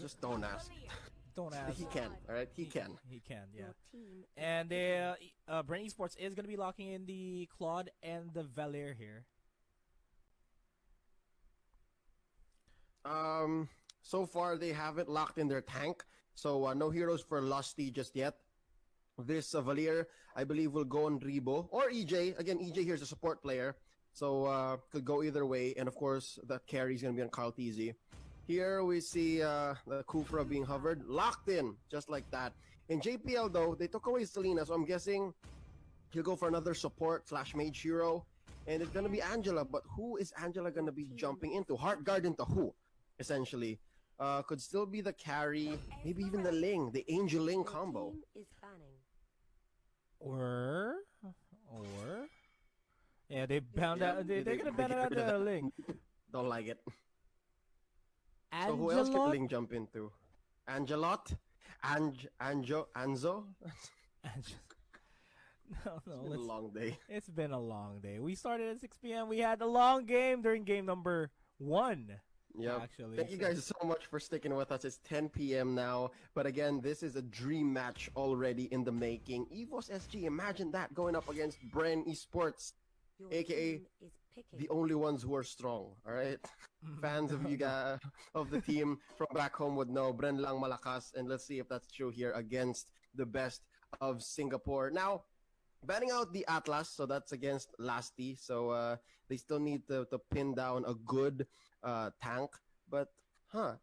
Just don't ask. Don't ask. He can, all right? He can. He can, yeah. And BREN Esports is going to be locking in the Claude and the Valir here. So far they haven't locked in their tank, so no heroes for Lusty just yet. This Valir, I believe, will go on Rebo or EJ. Again, EJ here is a support player, so could go either way. And of course, the carry is going to be on Carl Teasy. Here we see the Kufra being hovered, locked in, just like that. In JPL, though, they took away Selena, so I'm guessing he'll go for another support / mage hero. And it's going to be Angela, but who is Angela going to be jumping into? Heartguard into who, essentially? Could still be the carry, maybe even the Ling, the Angel Ling combo. Or, yeah, they bound out. They're gonna ban out the Ling. Don't like it. Angelot? So who else can Ling jump into? Angelot, Anzo. No, it's been a long day. It's been a long day. We started at 6 p.m. We had a long game during game number 1. Yeah, actually. Thank you guys so much for sticking with us. It's 10 p.m. now, but again, this is a dream match already in the making. EVOS SG, imagine that going up against BREN Esports, aka the only ones who are strong. All right, fans of you guys of the team from back home would know BREN lang malakas, and let's see if that's true here against the best of Singapore. Now, banning out the Atlas, so that's against Lasty, so they still need to pin down a good tank. But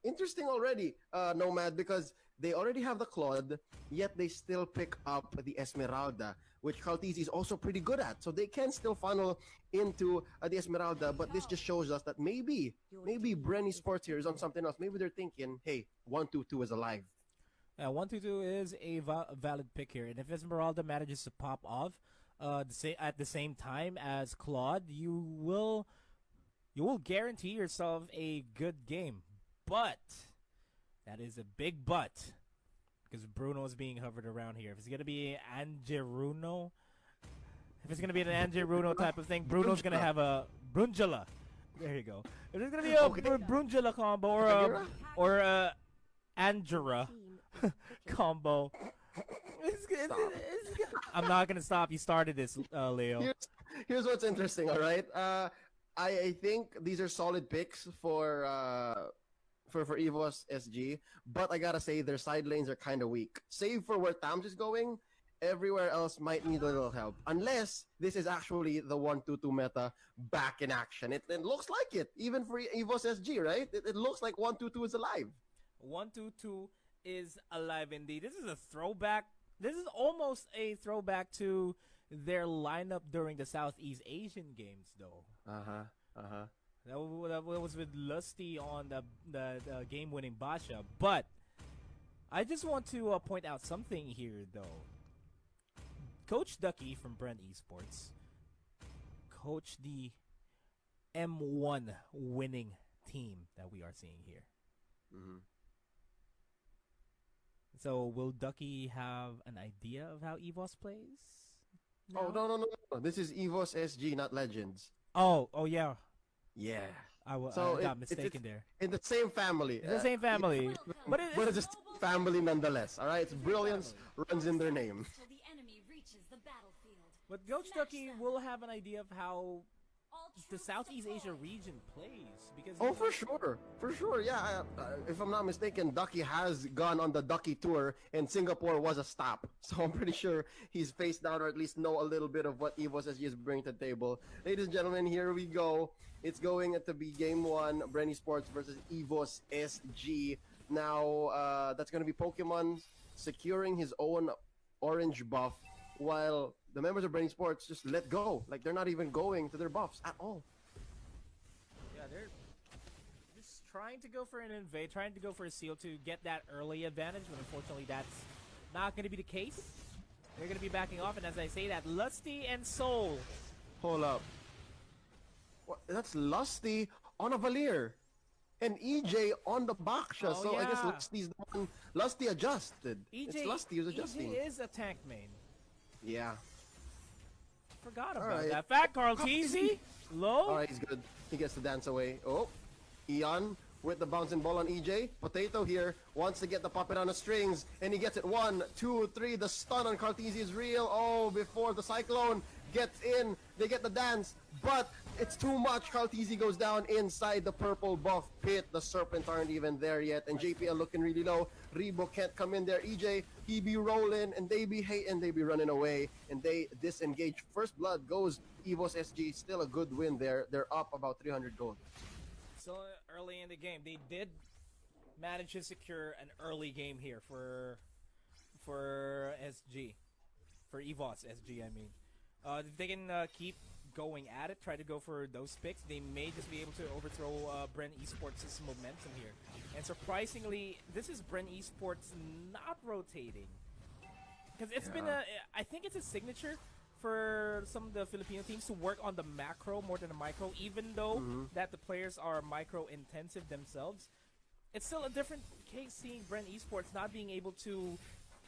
interesting already, Nomad, because they already have the Claude, yet they still pick up the Esmeralda, which Kaltizi is also pretty good at, so they can still funnel into the Esmeralda. But this just shows us that maybe BREN Esports here is on something else. Maybe they're thinking, hey, 122 is alive. 122 is a valid pick here, and if Esmeralda manages to pop off at the same time as Claude, you will guarantee yourself a good game. But that is a big but, because Bruno is being hovered around here. If it's gonna be Angeruno, if it's gonna be an Angeruno type of thing, Bruno's gonna have a Brunjula. There you go. If it's gonna be a Brunjula combo or a Angera combo. I'm not gonna stop. You started this, Leo. Here's what's interesting. All right, I think these are solid picks for EVOS SG, but I gotta say their side lanes are kind of weak. Save for where Tams is going, everywhere else might need a little help. Unless this is actually the 1-2-2 meta back in action. It looks like it, even for EVOS SG, right? It looks like 1-2-2 is alive. 1-2-2 is alive indeed. This is a throwback. This is almost a throwback to their lineup during the Southeast Asian games, though. That was with Lusty on the game-winning Basha. But I just want to point out something here, though. Coach Ducky from BREN Esports coached the M1 winning team that we are seeing here. So will Ducky have an idea of how EVOS plays? No? Oh, no. This is EVOS SG, not Legends. Oh, yeah. Yeah. I got mistaken there. In the same family. It's the same family. But it's just family nonetheless. All right? It's brilliance runs in their name. But Coach Ducky will have an idea of how the Southeast Asia region plays, because for sure, yeah. If I'm not mistaken, Ducky has gone on the Ducky tour, and Singapore was a stop. So I'm pretty sure he's faced down, or at least know a little bit of what EVOS SG is bringing to the table. Ladies and gentlemen, here we go. It's going to be game 1, BREN Esports versus EVOS SG. Now, that's going to be Pokemon securing his own orange buff, while the members of BREN Esports just let go. Like, they're not even going to their buffs at all. Yeah, they're just trying to go for an invade, trying to go for a seal to get that early advantage, but unfortunately that's not going to be the case. They're going to be backing off, and as I say that, Lusty and Soul. Hold up. What? That's Lusty on a Valir. And EJ on the Baksha, so yeah. I guess Lusty's the one. Lusty adjusted. It's Lusty who's adjusting. EJ is a tank main. Yeah. Forgot about that. Fat Carl Teasy. Low. Alright, he's good. He gets to dance away. Oh. Eon with the bouncing ball on EJ. Potato here wants to get the puppet on the strings, and he gets it. 1, 2, 3. The stun on Cartesi is real. Oh, before the Cyclone gets in, they get the dance, but it's too much. Cartesi goes down inside the purple buff pit. The Serpents aren't even there yet, and JPL looking really low. Rebo can't come in there. EJ, he be rolling, and they be hating, they be running away, and they disengage. First blood goes EVOS SG. Still a good win there. They're up about 300 gold. So early in the game, they did manage to secure an early game here for SG, for EVOS SG. I mean, if they can keep going at it, try to go for those picks, they may just be able to overthrow BREN Esports' momentum here. And surprisingly, this is BREN Esports not rotating, because it's been I think it's a signature for some of the Filipino teams to work on the macro more than the micro, even though that the players are micro intensive themselves. It's still a different case seeing BREN Esports not being able to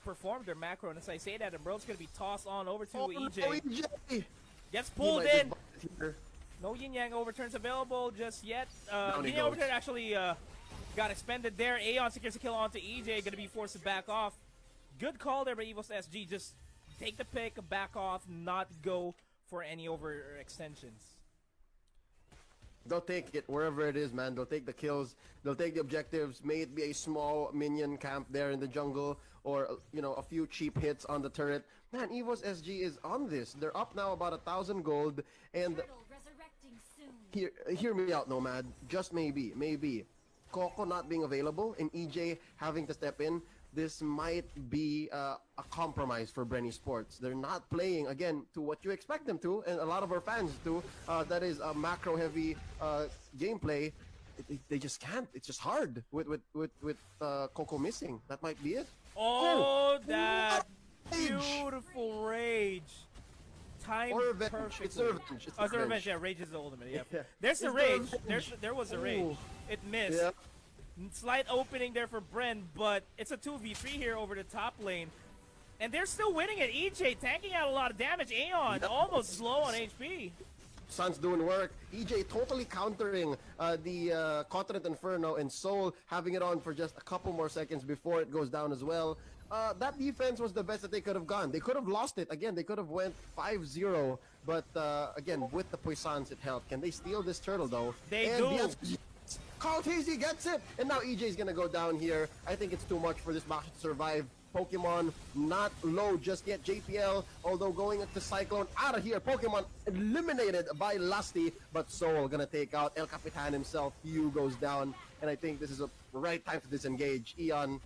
perform their macro. And as I say that, the bro's going to be tossed on over to EJ. No, EJ! Gets pulled in. No Yin Yang overturns available just yet. Yin Yang overturn actually got expended there. Aeon secures a kill onto EJ. Going to be forced to back off. Good call there by EVOS SG. Just take the pick, back off, not go for any overextensions. They'll take it wherever it is, man. They'll take the kills. They'll take the objectives. May it be a small minion camp there in the jungle, or you know, a few cheap hits on the turret. Man, EVOS SG is on this. They're up now about 1,000 gold, and hear me out, Nomad. Just maybe, Coco not being available and EJ having to step in. This might be a compromise for BREN Esports. They're not playing, again, to what you expect them to, and a lot of our fans do. That is a macro-heavy gameplay. They just can't. It's just hard with Coco missing. That might be it. Oh, that beautiful rage. Time perfect. It's revenge. It's a revenge. Yeah, rage is the ultimate. Yeah. There's the rage. There was a rage. It missed. Yeah. Slight opening there for BREN, but it's a 2v3 here over the top lane. And they're still winning it. EJ tanking out a lot of damage. Aeon almost slow on HP. Sun's doing work. EJ totally countering the Continent Inferno, and Soul having it on for just a couple more seconds before it goes down as well. That defense was the best that they could have gone. They could have lost it. Again, they could have went 5-0. But again, with the Puissance, it helped. Can they steal this turtle, though? They do. Cartesi gets it, and now EJ's gonna go down here. I think it's too much for this match to survive. Pokemon not low just yet. JPL, although going into Cyclone, out of here. Pokemon eliminated by Lusty, but Soul gonna take out El Capitan himself. Yu goes down, and I think this is a right time to disengage. Eon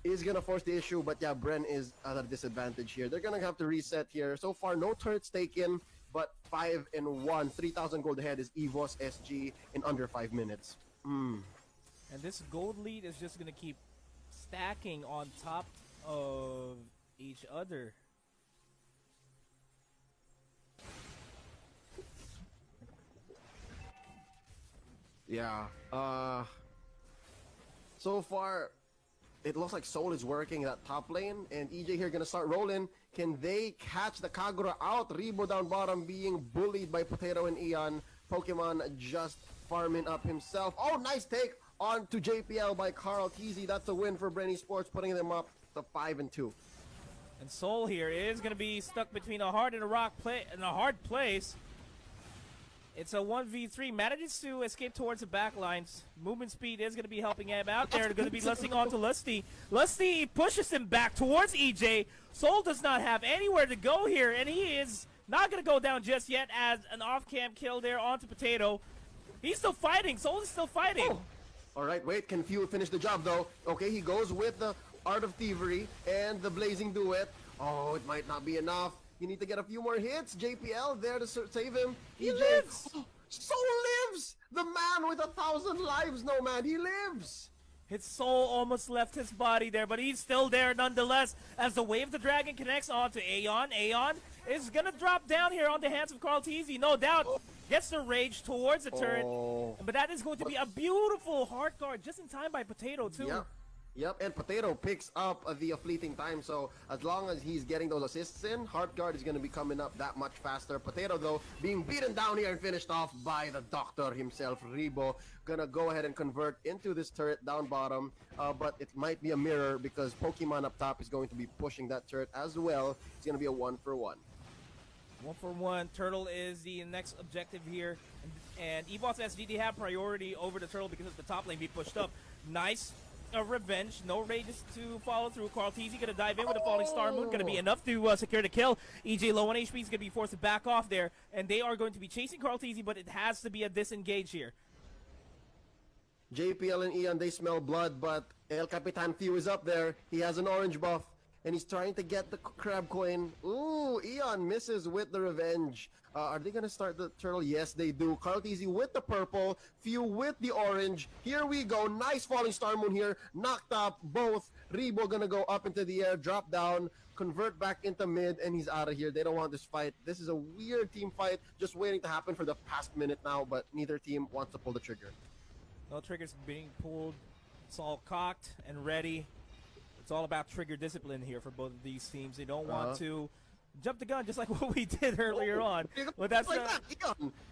is gonna force the issue, but yeah, BREN is at a disadvantage here. They're gonna have to reset here. So far, no turrets taken, but 5-1, 3,000 gold ahead is EVOS SG in under 5 minutes. And this gold lead is just gonna keep stacking on top of each other. Yeah. So far, it looks like Soul is working that top lane, and EJ here gonna start rolling. Can they catch the Kagura out? Rebo down bottom being bullied by Potato and Eon. Pokemon just farming up himself. Oh, nice take on to JPL by Cartesi. That's a win for BREN Esports, putting them up to 5-2. And Soul here is going to be stuck between a hard and a rock in a hard place. It's a 1v3. Manages to escape towards the back lines. Movement speed is going to be helping him out there. They're going to be lusting onto Lusty. Lusty pushes him back towards EJ. Soul does not have anywhere to go here, and he is not going to go down just yet as an off-cam kill there onto Potato. He's still fighting. Soul is still fighting. Oh. All right, wait. Can Fuel finish the job, though? Okay, he goes with the Art of Thievery and the Blazing Duet. Oh, it might not be enough. You need to get a few more hits. JPL there to save him. He lives. Oh, Soul lives. The man with 1,000 lives. No, man, he lives. His soul almost left his body there, but he's still there nonetheless. As the Wave of the Dragon connects onto Aeon. Aeon is going to drop down here on the hands of Cartesi, no doubt. Gets the rage towards the turret. But that is going to be a beautiful hard guard just in time by Potato, too. Yeah. Yep, and Potato picks up the fleeting time, so as long as he's getting those assists in, Heartguard is going to be coming up that much faster. Potato, though, being beaten down here and finished off by the doctor himself, Rebo. Gonna go ahead and convert into this turret down bottom, but it might be a mirror because Pokemon up top is going to be pushing that turret as well. It's going to be a 1-for-1. 1-for-1. Turtle is the next objective here. And EVOS SG, they have priority over the Turtle because of the top lane being pushed up. Nice revenge. No rages to follow through. Carl Teasy going to dive in with a Falling Star Moon. Going to be enough to secure the kill. EJ low on HP is going to be forced to back off there. And they are going to be chasing Carl Teasy, but it has to be a disengage here. JPL and Ian, they smell blood, but El Capitan Few is up there. He has an orange buff, and he's trying to get the crab coin. Ooh, Ian misses with the revenge. Are they going to start the turtle? Yes, they do. Carl Teasy with the purple, Few with the orange. Here we go. Nice Falling Star Moon here. Knocked up both. Rebo going to go up into the air, drop down, convert back into mid, and he's out of here. They don't want this fight. This is a weird team fight just waiting to happen for the past minute now, but neither team wants to pull the trigger. No triggers being pulled. It's all cocked and ready. It's all about trigger discipline here for both of these teams. They don't want to jump the gun just like what we did earlier on. But that's like that.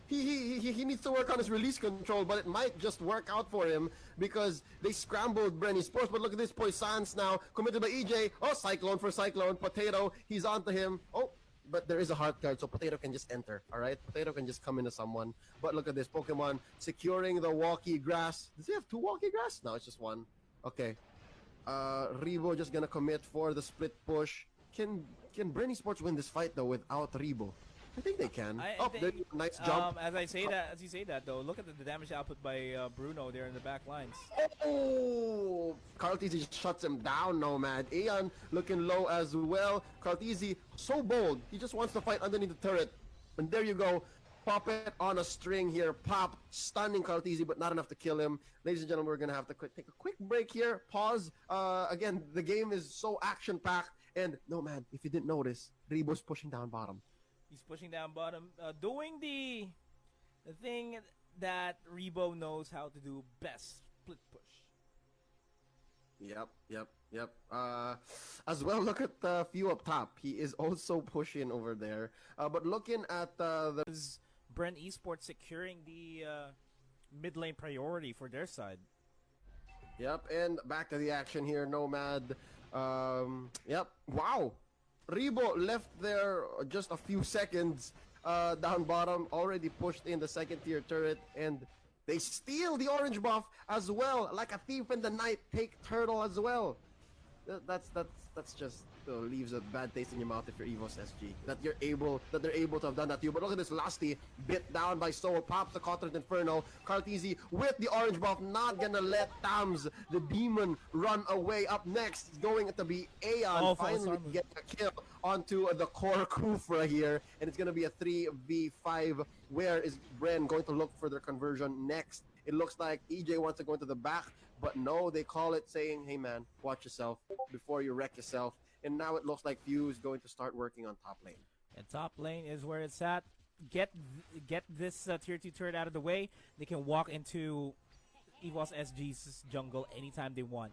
He needs to work on his release control, but it might just work out for him because they scrambled BREN ESPORTS. But look at this, Poisons now committed by EJ. Oh, Cyclone for Cyclone. Potato, he's onto him. Oh, but there is a heart guard, so Potato can just enter, alright? Potato can just come into someone. But look at this, Pokemon securing the walkie grass. Does he have 2 walkie grass? No, it's just 1. Okay. Rebo just gonna commit for the split push. Can BREN ESPORTS win this fight though without Rebo? I think they can. Nice jump. As you say that though, look at the damage output by Bruno there in the back lines. Oh, Carteezy just shuts him down, Nomad. Aeon looking low as well. Carteezy so bold. He just wants to fight underneath the turret. And there you go. Pop it on a string here. Pop, stunning Carteezy, but not enough to kill him. Ladies and gentlemen, we're gonna have to take a quick break here. Pause. Again, the game is so action-packed. And Nomad, if you didn't notice, Rebo's pushing down bottom. He's pushing down bottom, doing the thing that Rebo knows how to do best, split push. Yep. As well, look at the Few up top. He is also pushing over there. But looking at the BREN ESPORTS securing the mid lane priority for their side. Yep, and back to the action here, Nomad. Yep, wow. Rebo left there just a few seconds down bottom, already pushed in the second tier turret, and they steal the orange buff as well, like a thief in the night. Take turtle as well. That's just leaves a bad taste in your mouth if you're EVOS SG. That they're able to have done that to you. But look at this Lasty bit down by Soul, pops the Cotton Inferno. Carteezy with the orange buff, not gonna let Tams the demon run away. Up next is going to be Aeon, finally get a kill onto the core Kufra here, and it's gonna be a 3v5. Where is BREN going to look for their conversion next? It looks like EJ wants to go into the back, but no, they call it saying, hey man, watch yourself before you wreck yourself. And now it looks like Few is going to start working on top lane. And top lane is where it's at. Get this tier 2 turret out of the way. They can walk into EVOS SG's jungle anytime they want.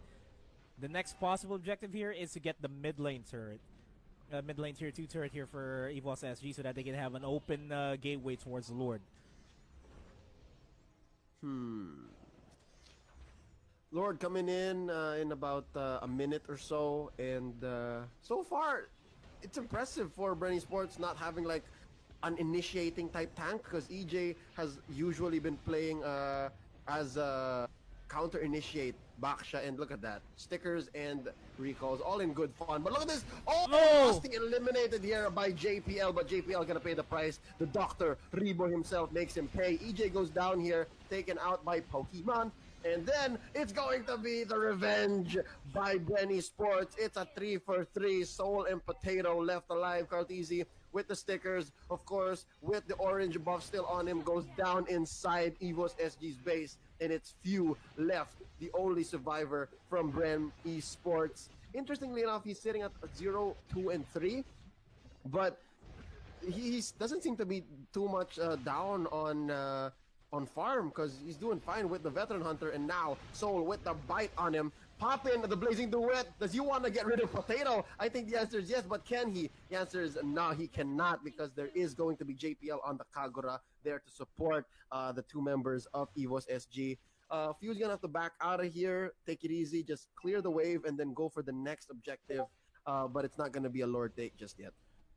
The next possible objective here is to get the mid lane turret. Mid lane tier 2 turret here for EVOS SG so that they can have an open gateway towards the Lord. Lord coming in about a minute or so, and so far it's impressive for BREN ESPORTS not having like an initiating type tank, because EJ has usually been playing as a counter initiate Baksha, and look at that, stickers and recalls all in good fun. But look at this, Lasty eliminated here by JPL, but JPL gonna pay the price. The doctor Rebo himself makes him pay. EJ goes down here, taken out by Pokemon. And then it's going to be the revenge by BREN ESPORTS. It's a 3-for-3. Soul and Potato left alive. Carteezy with the stickers, of course, with the orange buff still on him, goes down inside EVOS SG's base, and it's Few left, the only survivor from BREN ESPORTS. Interestingly enough, he's sitting at 0, 2, and 3, but he doesn't seem to be too much down on farm, because he's doing fine with the veteran hunter. And now Soul with the bite on him, pop in the blazing duet. Does he want to get rid of Potato? I think the answer is yes, but can he? The answer is no, he cannot, because there is going to be JPL on the Kagura there to support the two members of EVOS SG. Few's gonna have to back out of here, take it easy, just clear the wave, and then go for the next objective. But it's not gonna be a Lord take just yet.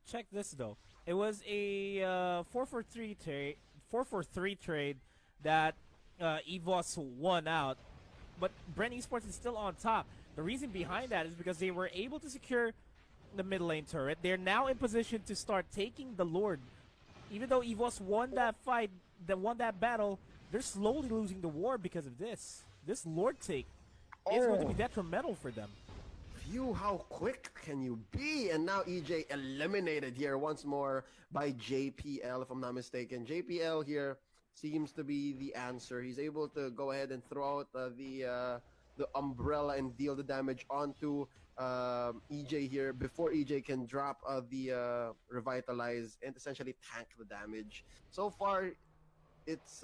Check this though. It was a 4-for-3 trade. 4-for-3 trade that EVOS won out, but BREN Esports is still on top. The reason behind that is because they were able to secure the mid lane turret. They're now in position to start taking the Lord. Even though EVOS won that fight, won that battle, they're slowly losing the war because of this. This Lord take is going to be detrimental for them. Phew, how quick can you be? And now EJ eliminated here once more by JPL, if I'm not mistaken. JPL here seems to be the answer. He's able to go ahead and throw out the umbrella and deal the damage onto EJ here before EJ can drop the revitalize and essentially tank the damage. So far, it's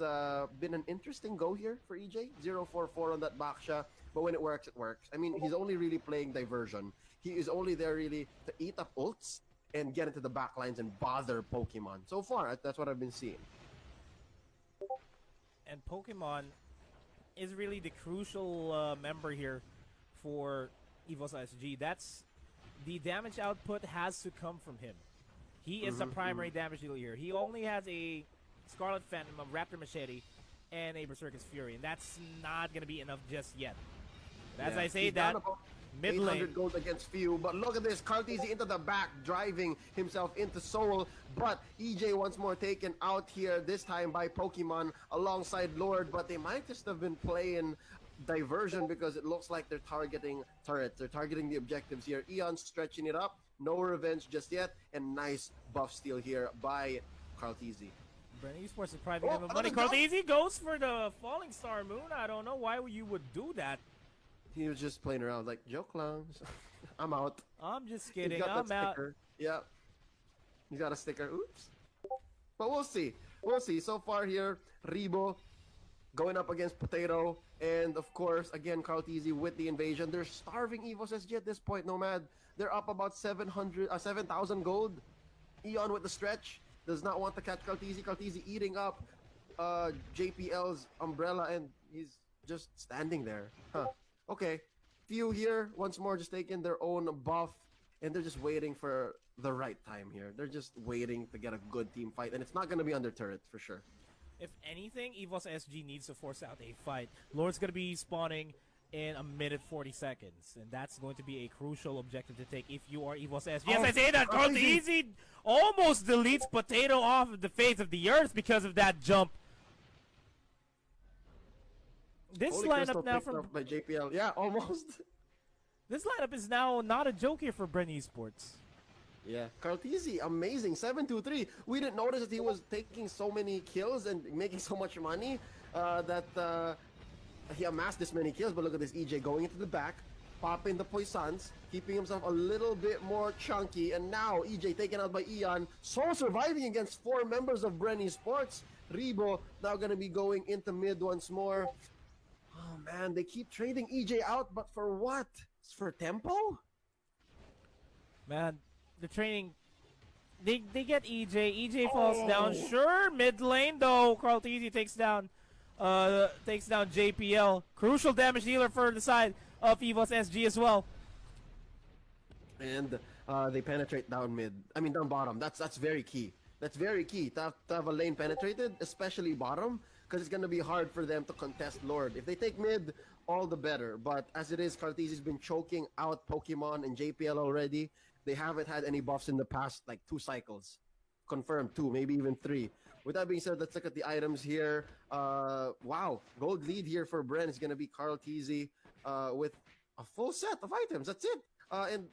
been an interesting go here for EJ. 0-4-4 on that Baksha, but when it works, it works. I mean, he's only really playing diversion. He is only there really to eat up ults and get into the backlines and bother Pokemon. So far, that's what I've been seeing. And Pokemon is really the crucial member here for EVOS SG. That's the damage output has to come from him. He is the primary damage dealer here. He only has a Scarlet Phantom, a Raptor Machete, and a Berserker's Fury, and that's not going to be enough just yet. But as I say, that mid lane 800 gold against Few, but look at this, Kartizi into the back, driving himself into Soul, but EJ once more taken out here, this time by Pokemon alongside Lord, but they might just have been playing diversion because it looks like they're targeting turrets, they're targeting the objectives here. Eon's stretching it up, no revenge just yet, and nice buff steal here by Kartizi. BREN Esports is probably giving money. Kartizi goes for the Falling Star Moon. I don't know why you would do that. He was just playing around like, joke clowns. I'm out. I'm just kidding. I'm out. Yeah. He's got a sticker. Oops. But we'll see. We'll see. So far here, Rebo going up against Potato. And of course, again, Kartizi with the invasion. They're starving EVOS SG at this point, Nomad. They're up about 7,000 gold. Eon with the stretch. Does not want to catch Kartizi. Kartizi eating up JPL's umbrella, and he's just standing there. Huh. Okay. Few here, once more, just taking their own buff, and they're just waiting for the right time here. They're just waiting to get a good team fight, and it's not going to be under turret, for sure. If anything, EVOS SG needs to force out a fight. Lord's going to be spawning in a minute 40 seconds, and that's going to be a crucial objective to take if you are EVOS SG. Yes, I say that! Kartizi almost deletes Potato off of the face of the earth because of that jump. This Holy lineup now from by JPL. Yeah, almost. This lineup is now not a joke here for BREN Esports. Yeah, Kartizi, amazing. 7-2-3. We didn't notice that he was taking so many kills and making so much money that he amassed this many kills. But look at this EJ going into the back, popping the Poisons, keeping himself a little bit more chunky. And now EJ taken out by Eon. Soul surviving against 4 members of BREN Esports. Rebo now going to be going into mid once more. Oh man, they keep trading EJ out, but for what? It's for tempo? Man, the training, they get EJ. EJ falls down. Sure, mid lane though. Kartizi takes down JPL. Crucial damage dealer for the side of EVOS SG as well. And they penetrate down mid. I mean down bottom. That's very key. That's very key to have a lane penetrated, especially bottom, because it's gonna be hard for them to contest Lord. If they take mid, all the better. But as it is, Kartizi's been choking out Pokemon and JPL already. They haven't had any buffs in the past like 2 cycles. Confirmed 2, maybe even 3. With that being said, let's look at the items here. Wow, gold lead here for BREN is gonna be Kartizi with a full set of items. That's it. And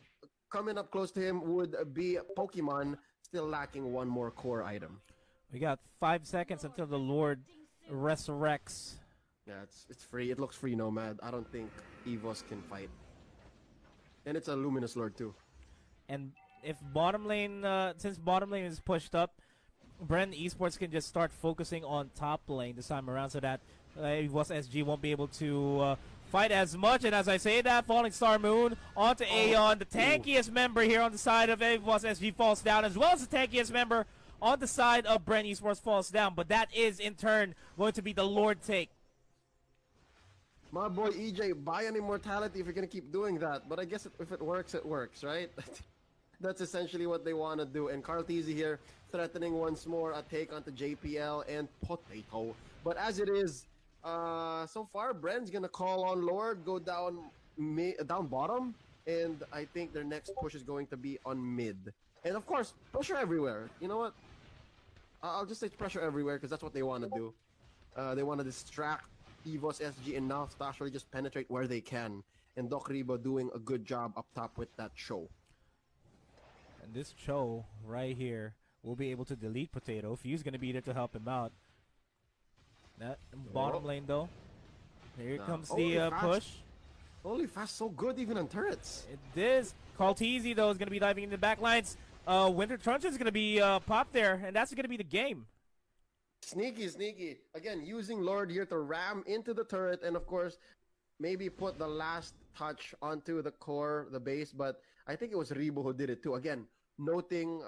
coming up close to him would be Pokemon, still lacking 1 more core item. We got 5 seconds until the Lord resurrects. Yeah, it's free. It looks free, Nomad. I don't think EVOS can fight. And it's a Luminous Lord too. And if bottom lane, since bottom lane is pushed up, BREN Esports can just start focusing on top lane this time around so that EVOS SG won't be able to fight as much. And as I say that, Falling Star Moon onto Aeon. The tankiest member here on the side of EVOS SG falls down, as well as the tankiest member on the side of BREN Esports falls down. But that is, in turn, going to be the Lord take. My boy EJ, buy an immortality if you're gonna keep doing that. But I guess if it works, right? That's essentially what they want to do. And Carl Teasy here threatening once more a take onto JPL and Potato. But as it is, so far, BREN's gonna call on Lord, go down bottom, and I think their next push is going to be on mid. And of course, pressure everywhere. You know what? I'll just say pressure everywhere because that's what they want to do. They want to distract EVOS SG enough to actually just penetrate where they can. And Doc Reba doing a good job up top with that show. And this Cho right here will be able to delete Potato. Fuse going to be there to help him out. That bottom lane though. Here comes the push. Holy fast, so good even on turrets. It is. Carl Teasy though is going to be diving into the back lines. Winter Truncheon is going to be popped there, and that's going to be the game. Sneaky, sneaky. Again, using Lord here to ram into the turret and of course maybe put the last touch onto the core, the base, but I think it was Rebo who did it too. Again, noting